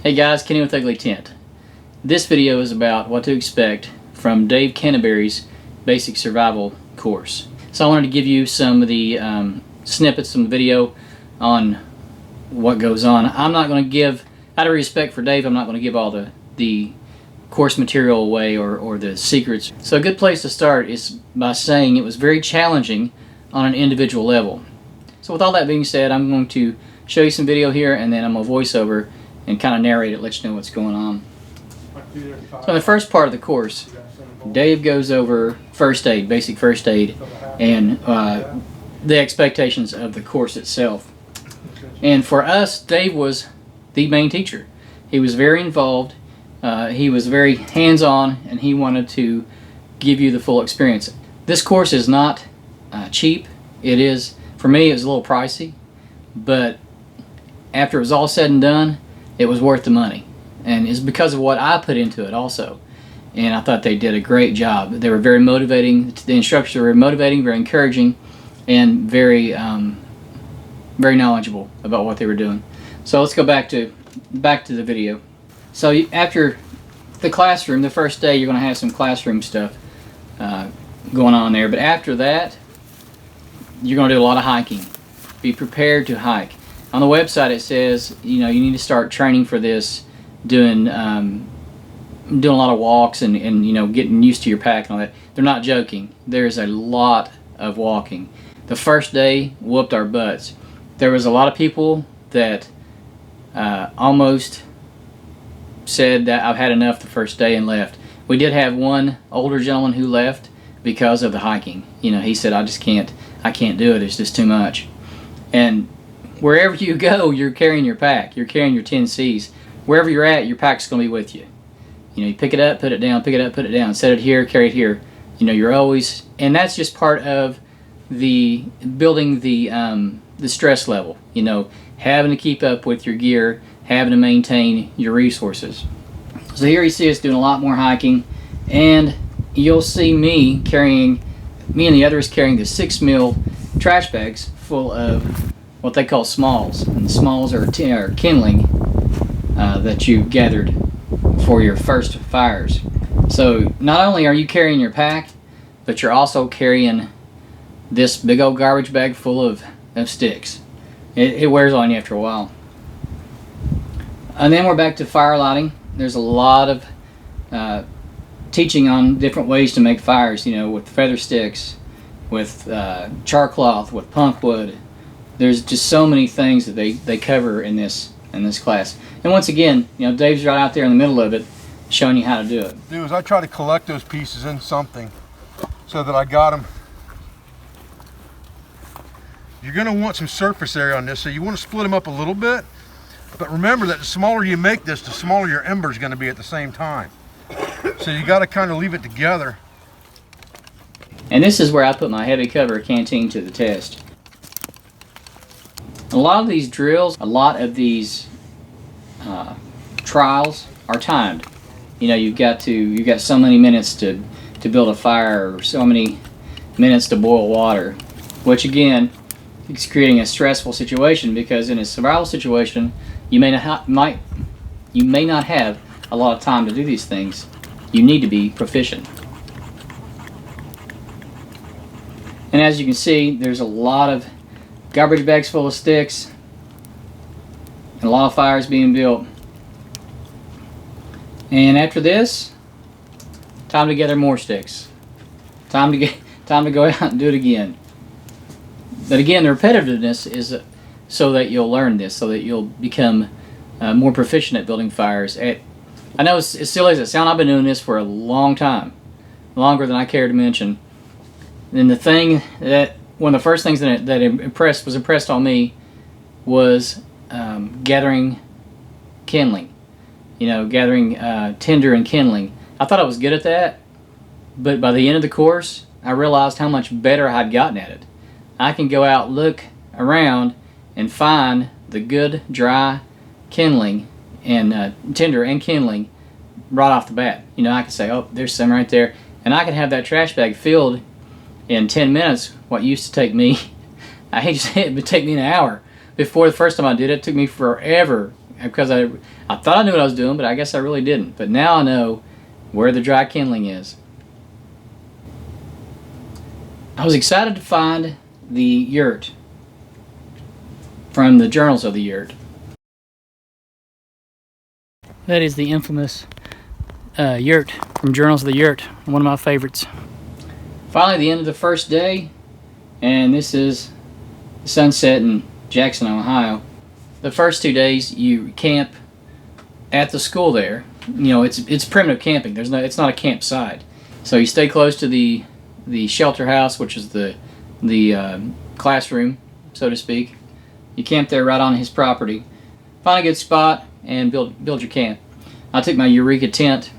Hey guys, Kenny with Ugly Tent. This video is about what to expect from Dave Canterbury's Basic Survival course. So I wanted to give you some of the snippets from the video on what goes on. I'm not going to give, out of respect for Dave, I'm not going to give all the course material away or the secrets. So a good place to start is by saying it was very challenging on an individual level. So with all that being said, I'm going to show you some video here and then I'm going to voice over and kind of narrate it, let you know what's going on. So in the first part of the course, Dave goes over first aid, basic first aid, and the expectations of the course itself. And for us, Dave was the main teacher. He was very involved, he was very hands-on, and he wanted to give you the full experience. This course is not cheap. It is, for me, it was a little pricey, but after it was all said and done, it was worth the money, and it's because of what I put into it also. And I thought they did a great job. They were very motivating. The instructors were motivating, very encouraging, and very very knowledgeable about what they were doing. So let's go back to the video. So after the classroom, the first day, you're going to have some classroom stuff going on there, but after that you're going to do a lot of hiking. Be prepared to hike. On the website it says, you know, you need to start training for this, doing a lot of walks and you know, getting used to your pack and all that. They're not joking. There's a lot of walking. The first day whooped our butts. There was a lot of people that almost said that I've had enough the first day and left. We did have one older gentleman who left because of the hiking. You know, he said, I can't do it, it's just too much. And wherever you go, you're carrying your pack. You're carrying your 10 C's. Wherever you're at, your pack's going to be with you. You know, you pick it up, put it down, pick it up, put it down, set it here, carry it here. You know, you're always, and that's just part of the building the stress level. You know, having to keep up with your gear, having to maintain your resources. So here you see us doing a lot more hiking, and you'll see me and the others carrying the 6 mil trash bags full of what they call smalls. And the smalls are kindling that you've gathered for your first fires. So not only are you carrying your pack, but you're also carrying this big old garbage bag full of sticks. It wears on you after a while. And then we're back to fire lighting. There's a lot of teaching on different ways to make fires, you know, with feather sticks, with char cloth, with punk wood. There's just so many things that they cover in this class. And once again, you know, Dave's right out there in the middle of it, showing you how to do it. Do is I try to collect those pieces in something so that I got them. You're going to want some surface area on this, so you want to split them up a little bit. But remember that the smaller you make this, the smaller your ember is going to be at the same time. So you got to kind of leave it together. And this is where I put my heavy cover canteen to the test. A lot of these drills, a lot of these trials are timed. You know, you've got so many minutes to build a fire, or so many minutes to boil water, which again, it's creating a stressful situation, because in a survival situation, you may not have a lot of time to do these things. You need to be proficient. And as you can see, there's a lot of garbage bags full of sticks and a lot of fires being built. And after this, time to gather more sticks. Time to go out and do it again. But again, the repetitiveness is so that you'll learn this, so that you'll become more proficient at building fires. I know it's as silly as it sounds, I've been doing this for a long time, longer than I care to mention. And the thing that, one of the first things that was impressed on me was gathering kindling. You know, gathering tinder and kindling. I thought I was good at that, but by the end of the course, I realized how much better I had gotten at it. I can go out, look around, and find the good dry kindling and tinder and kindling right off the bat. You know, I can say, oh, there's some right there, and I can have that trash bag filled in 10 minutes. What used to take me, I hate to say it, but take me an hour. Before, the first time I did it, it took me forever because I thought I knew what I was doing, but I guess I really didn't. But now I know where the dry kindling is. I was excited to find the yurt from the Journals of the Yurt. That is the infamous yurt from Journals of the Yurt, one of my favorites. Finally, the end of the first day, and this is sunset in Jackson, Ohio. The first 2 days you camp at the school there. You know, it's primitive camping. It's not a campsite. So you stay close to the shelter house, which is the classroom, so to speak. You camp there right on his property. Find a good spot and build your camp. I took my Eureka tent.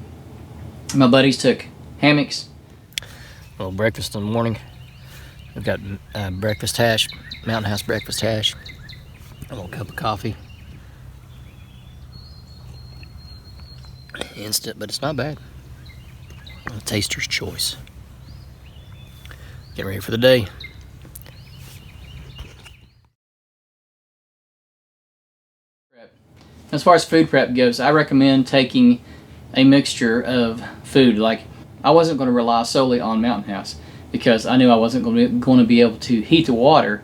My buddies took hammocks. A little breakfast in the morning. We've got breakfast hash, Mountain House breakfast hash. A little cup of coffee. Instant, but it's not bad. A taster's choice. Get ready for the day. As far as food prep goes, I recommend taking a mixture of food. Like, I wasn't going to rely solely on Mountain House because I knew I wasn't going to be able to heat the water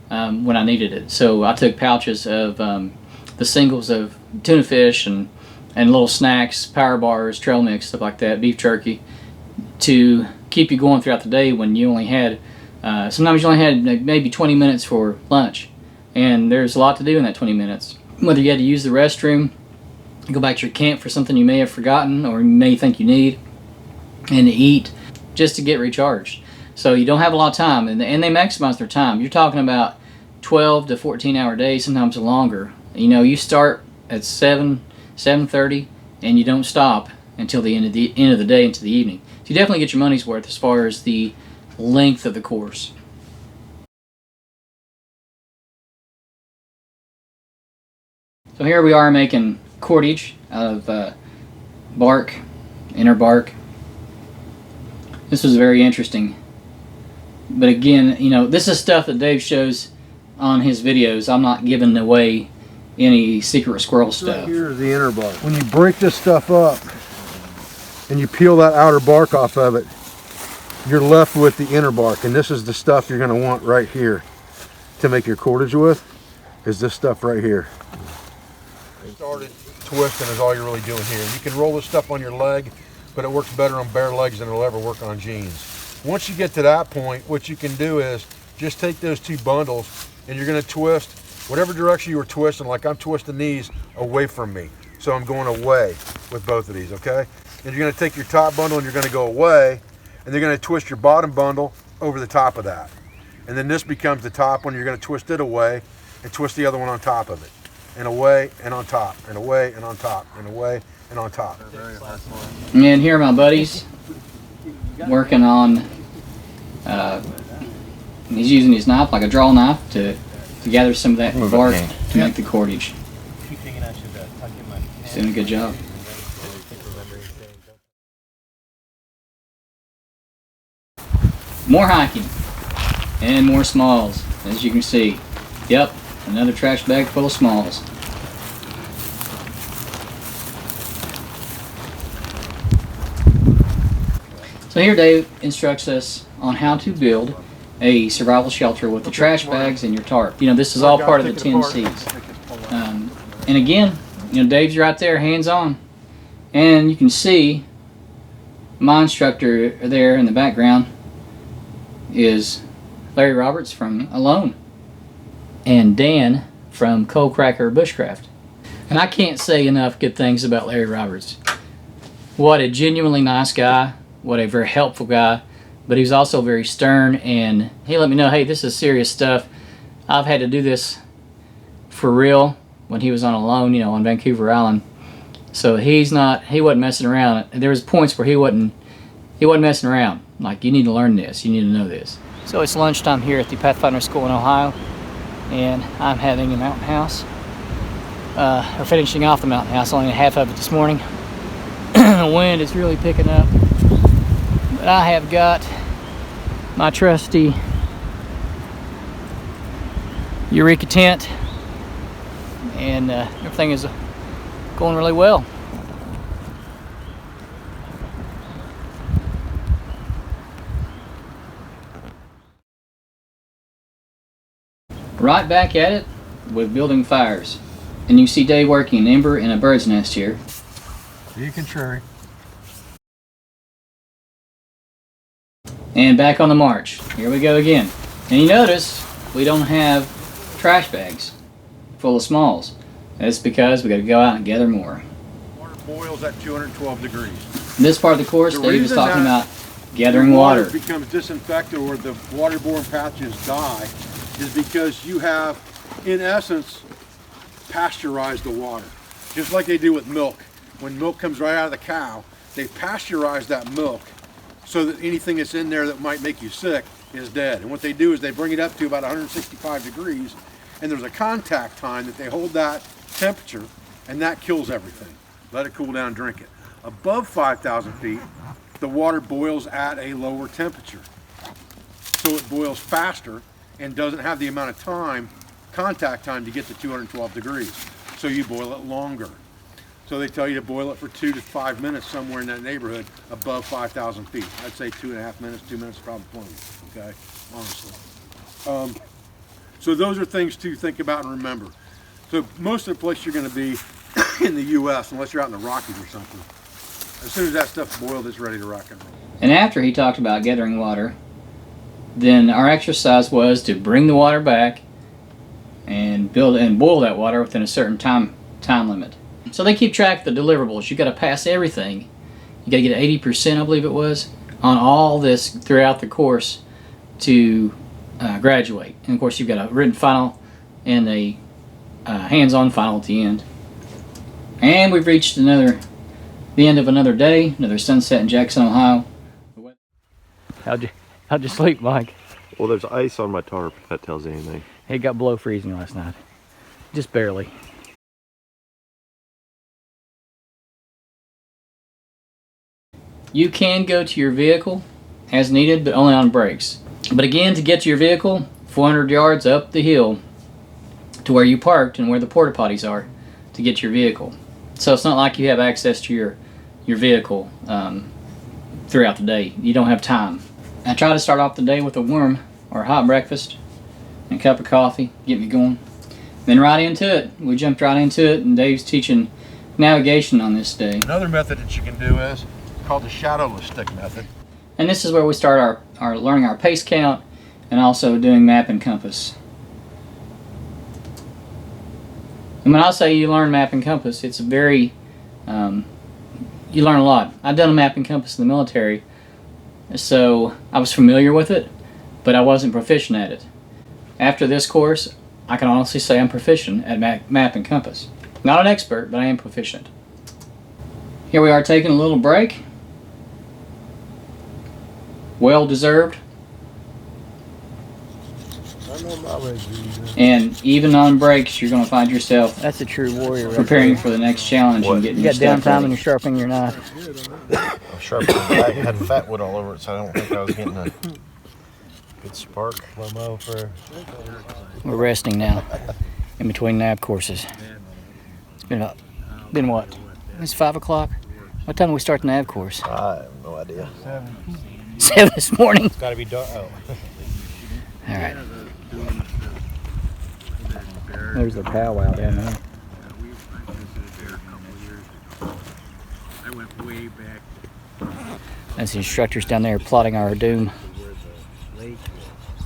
when I needed it. So I took pouches of the singles of tuna fish and little snacks, power bars, trail mix, stuff like that, beef jerky, to keep you going throughout the day when you only had, sometimes you only had maybe 20 minutes for lunch. And there's a lot to do in that 20 minutes. Whether you had to use the restroom, go back to your camp for something you may have forgotten or you may think you need, and to eat just to get recharged. So you don't have a lot of time, and they maximize their time. You're talking about 12 to 14 hour days, sometimes longer. You know, you start at 7:30 and you don't stop until the end of the day into the evening. So you definitely get your money's worth as far as the length of the course. So here we are making cordage out of bark, inner bark. This was very interesting. But again, you know, this is stuff that Dave shows on his videos. I'm not giving away any secret squirrel stuff. Right here is the inner bark. When you break this stuff up and you peel that outer bark off of it, you're left with the inner bark. And this is the stuff you're going to want right here to make your cordage with, is this stuff right here. Started twisting is all you're really doing here. You can roll this stuff on your leg, but it works better on bare legs than it'll ever work on jeans. Once you get to that point, what you can do is just take those two bundles and you're going to twist whatever direction you were twisting. Like I'm twisting these away from me, so I'm going away with both of these, okay? And you're going to take your top bundle and you're going to go away, and you're going to twist your bottom bundle over the top of that. And then this becomes the top one. You're going to twist it away and twist the other one on top of it. And away and on top, and away and on top, and away and on top. And here are my buddies working on, he's using his knife, like a draw knife, to gather some of that bark to make the cordage. He's doing a good job. More hiking and more smalls, as you can see. Yep, another trash bag full of smalls. So here Dave instructs us on how to build a survival shelter with the trash bags and your tarp. You know, this is all part of the 10 C's. And again, you know, Dave's right there, hands on. And you can see my instructor there in the background is Larry Roberts from Alone, and Dan from Coalcracker Bushcraft. And I can't say enough good things about Larry Roberts. What a genuinely nice guy, what a very helpful guy, but he was also very stern, and he let me know, hey, this is serious stuff. I've had to do this for real when he was on Alone, you know, on Vancouver Island. So he wasn't messing around. There was points where he wasn't messing around. Like, you need to learn this, you need to know this. So it's lunchtime here at the Pathfinder School in Ohio, and I'm having a Mountain House. Or finishing off the Mountain House, only half of it this morning. The wind is really picking up. But I have got my trusty Eureka tent, and everything is Going really well. Right back at it with building fires. And you see Dave working an ember in a bird's nest here. You contrary. And back on the march. Here we go again. And you notice we don't have trash bags full of smalls. That's because we got to go out and gather more. Water boils at 212 degrees. This part of the course, Dave is talking about gathering water. Water becomes disinfected or the waterborne pathogens die is because you have, in essence, pasteurized the water. Just like they do with milk. When milk comes right out of the cow, they pasteurize that milk so that anything that's in there that might make you sick is dead. And what they do is they bring it up to about 165 degrees, and there's a contact time that they hold that temperature, and that kills everything. Let it cool down, drink it. Above 5,000 feet, the water boils at a lower temperature. So it boils faster and doesn't have the amount of time, contact time, to get to 212 degrees. So you boil it longer. So they tell you to boil it for 2 to 5 minutes somewhere in that neighborhood above 5,000 feet. I'd say 2.5 minutes, 2 minutes is probably plenty, okay, honestly. So those are things to think about and remember. So most of the place you're gonna be in the US, unless you're out in the Rockies or something, as soon as that stuff's boiled, it's ready to rock and roll. And after he talked about gathering water, then our exercise was to bring the water back and build and boil that water within a certain time limit. So they keep track of the deliverables. You got to pass everything. You got to get 80%, I believe it was, on all this throughout the course to graduate. And of course, you've got a written final and a hands-on final at the end. And we've reached the end of another day, another sunset in Jackson, Ohio. How'd you sleep, Mike? Well, there's ice on my tarp, if that tells you anything. It got below freezing last night. Just barely. You can go to your vehicle as needed, but only on brakes. But again, to get to your vehicle, 400 yards up the hill to where you parked and where the porta potties are to get to your vehicle. So it's not like you have access to your vehicle throughout the day. You don't have time. I try to start off the day with a warm or hot breakfast and a cup of coffee, get me going. Then right into it. We jumped right into it, and Dave's teaching navigation on this day. Another method that you can do is called the shadowless stick method. And this is where we start our learning our pace count and also doing map and compass. And when I say you learn map and compass, it's a very, you learn a lot. I've done a map and compass in the military, so I was familiar with it, but I wasn't proficient at it. After this course, I can honestly say I'm proficient at map and compass. Not an expert, but I am proficient. Here we are taking a little break. Well deserved. And even on breaks, you're going to find yourself That's a true warrior. preparing for the next challenge and getting You your got stuff downtime ready. and you're sharpening your knife. I'm sharpening it. Had fat wood all over it, so I don't think I was getting a good spark. Slow-mo for... We're resting now in between nav courses. It's been what? It's 5 o'clock. What time do we start the nav course? I have no idea. 7 this morning. It's got to be dark. Oh. All right. There's the powwow down there. I went way back. That's the instructors down there plotting our doom.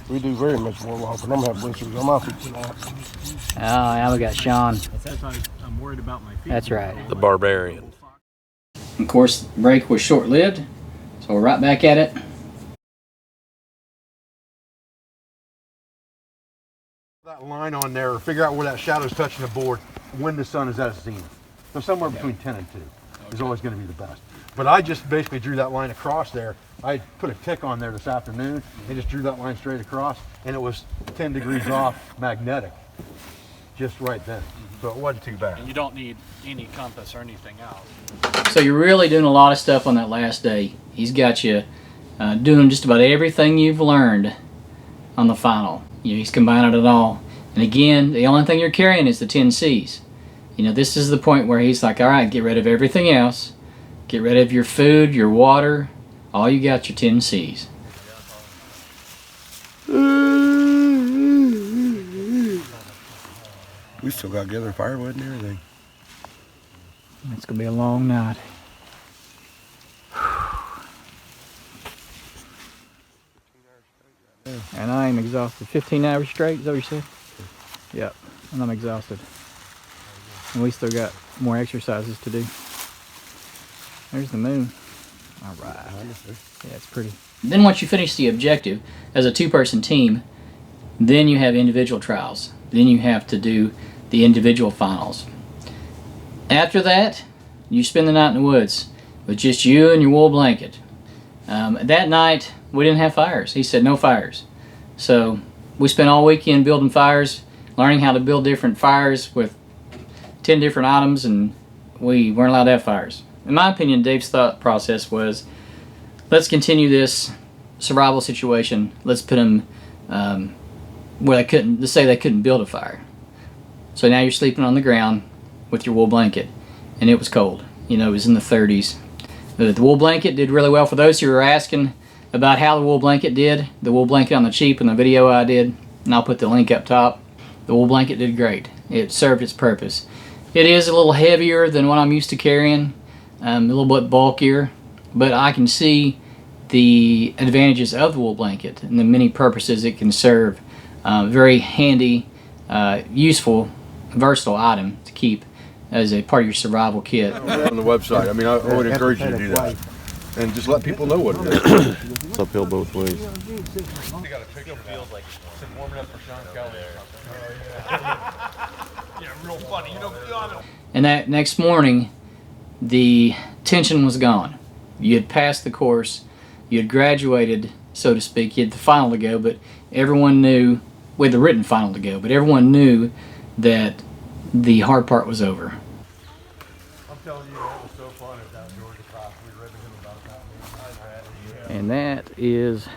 We do very much warm off, and I'm gonna have blisters on my feet tonight. Oh, yeah, we got Sean. That's why I'm worried about my feet. That's right. The barbarian. Of course, the break was short-lived, so we're right back at it. That line on there, figure out where that shadow's touching the board when the sun is at its zenith. So somewhere between 10 and 2 is always going to be the best. But I just basically drew that line across there. I put a tick on there this afternoon and just drew that line straight across, and it was 10 degrees off magnetic just right then. So it wasn't too bad. And you don't need any compass or anything else. So you're really doing a lot of stuff on that last day. He's got you doing just about everything you've learned on the final. He's combining it all. And again, the only thing you're carrying is the 10 C's. You know, this is the point where he's like, all right, get rid of everything else. Get rid of your food, your water. All you got your 10 C's. We still got together firewood and everything. It's gonna be a long night. And I am exhausted. 15 hours straight, is that what you said? Yep, and I'm exhausted. And we still got more exercises to do. There's the moon. All right. Yeah, it's pretty. Then once you finish the objective, as a 2-person team, then you have individual trials. Then you have to do the individual finals. After that, you spend the night in the woods with just you and your wool blanket. That night, we didn't have fires. He said no fires. So we spent all weekend building fires, learning how to build different fires with 10 different items, and we weren't allowed to have fires. In my opinion, Dave's thought process was, let's continue this survival situation. Let's put them where they couldn't, let's say they couldn't build a fire. So now you're sleeping on the ground with your wool blanket, and it was cold. You know, it was in the 30s. The wool blanket did really well. For those who are asking about how the wool blanket did, the wool blanket on the cheap in the video I did, and I'll put the link up top, the wool blanket did great. It served its purpose. It is a little heavier than what I'm used to carrying, a little bit bulkier, but I can see the advantages of the wool blanket and the many purposes it can serve. Very handy, useful, versatile item to keep as a part of your survival kit. On the website. I mean, I would encourage you to do that. And just let people know what it is. It's uphill both ways. And that next morning, the tension was gone. You had passed the course, you had graduated, so to speak. You had the final to go, but everyone knew, we had the written final to go, but everyone knew that the hard part was over. I'm telling you, that was so fun at that Georgia class. We read him about that. And that is,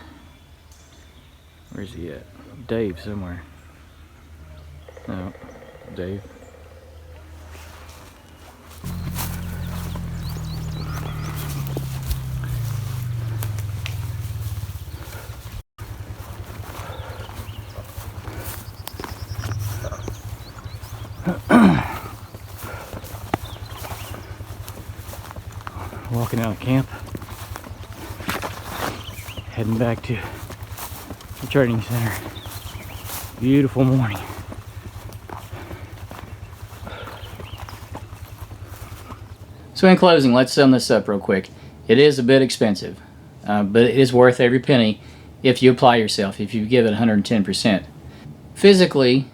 where's he at? Dave somewhere. No, Dave. Walking out of camp, heading back to the training center. Beautiful morning. So in closing, let's sum this up real quick. It is a bit expensive, but it is worth every penny if you apply yourself, if you give it 110%. Physically,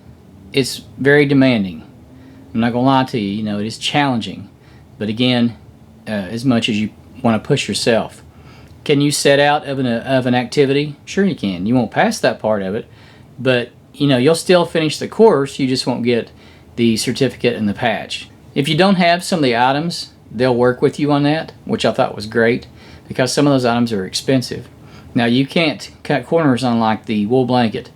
it's very demanding. I'm not going to lie to you, you know, it is challenging. But again, as much as you want to push yourself. Can you set out of an activity? Sure you can. You won't pass that part of it, but you know, you'll still finish the course, you just won't get the certificate and the patch. If you don't have some of the items, they'll work with you on that, which I thought was great, because some of those items are expensive. Now you can't cut corners on like the wool blanket.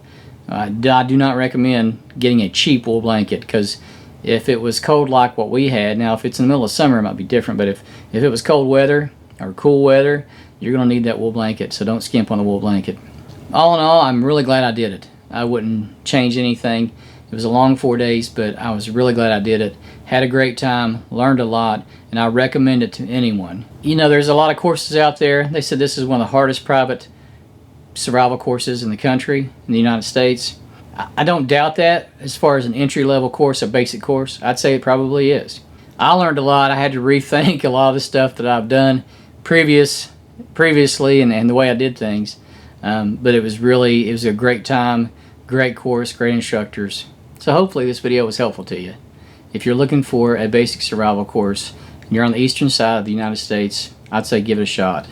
I do not recommend getting a cheap wool blanket, because if it was cold like what we had, now if it's in the middle of summer it might be different, but if it was cold weather or cool weather, you're going to need that wool blanket, so don't skimp on the wool blanket. All in all, I'm really glad I did it. I wouldn't change anything. It was a long 4 days, but I was really glad I did it. Had a great time, learned a lot, and I recommend it to anyone. You know, there's a lot of courses out there. They said this is one of the hardest private survival courses in the country, in the United States. I don't doubt that as far as an entry-level course, a basic course. I'd say it probably is. I learned a lot. I had to rethink a lot of the stuff that I've done previously and the way I did things. But it was a great time, great course, great instructors. So hopefully this video was helpful to you. If you're looking for a basic survival course and you're on the eastern side of the United States, I'd say give it a shot.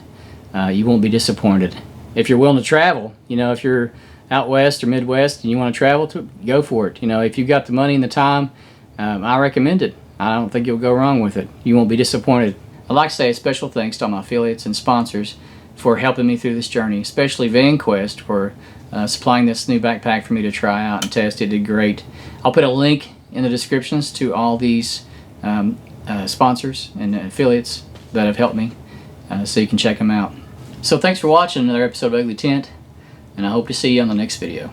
You won't be disappointed. If you're willing to travel, you know, if you're out west or Midwest and you want to travel to, go for it. You know, if you've got the money and the time, I recommend it. I don't think you'll go wrong with it. You won't be disappointed. I'd like to say a special thanks to all my affiliates and sponsors for helping me through this journey, especially VanQuest for supplying this new backpack for me to try out and test. It did great. I'll put a link in the descriptions to all these sponsors and affiliates that have helped me, so you can check them out. So thanks for watching another episode of Ugly Tent, and I hope to see you on the next video.